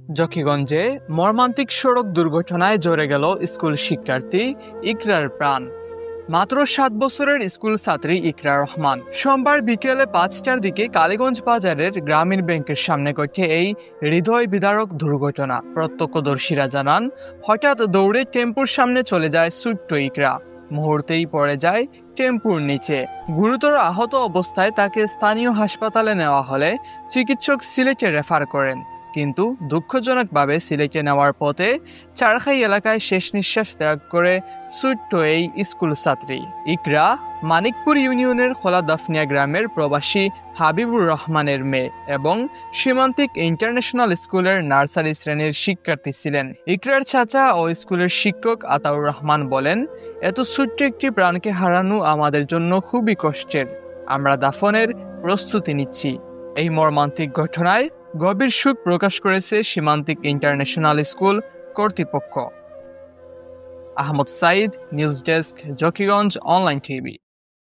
জকিগঞ্জে মর্মান্তিক সড়ক দুর্ঘটনায় জ্বরে গেল স্কুল শিক্ষার্থী ইকরার প্রাণ। মাত্র ৭ বছরের স্কুল ছাত্রী ইকরা রহমান সোমবার বিকেলে ৫টার দিকে কালীগঞ্জ বাজারের গ্রামীণ ব্যাংকের সামনে ঘটে এই হৃদয় বিদারক দুর্ঘটনা। প্রত্যক্ষদর্শীরা জানান, হঠাৎ দৌড়ে টেম্পুর সামনে চলে যায় ছোট্ট ইকরা। মুহূর্তেই পড়ে যায় টেম্পুর নিচে। গুরুতর আহত অবস্থায় তাকে স্থানীয় হাসপাতালে নেওয়া হলে চিকিৎসক সিলেটে রেফার করেন। কিন্তু দুঃখজনকভাবে সিলেটে নেওয়ার পথে চারখাই এলাকায় শেষ নিঃশ্বাস ত্যাগ করে ছোট্ট এই স্কুল ছাত্রী ইকরা মানিকপুর ইউনিয়নের খোলা দাফনিয়া গ্রামের প্রবাসী হাবিবুর রহমানের মেয়ে এবং সীমান্তিক ইন্টারন্যাশনাল স্কুলের নার্সারি শ্রেণীর শিক্ষার্থী ছিলেন। ইকরার চাচা ও স্কুলের শিক্ষক আতাউর রহমান বলেন, এত ছোট্ট একটি প্রাণকে হারানো আমাদের জন্য খুবই কষ্টের। আমরা দাফনের প্রস্তুতি নিচ্ছি। এই মর্মান্তিক ঘটনায় গভীর শোক প্রকাশ করেছে সীমান্তিক ইন্টারন্যাশনাল স্কুল কর্তৃপক্ষ। Ahmad Saeed, news desk, Zakiganj online TV.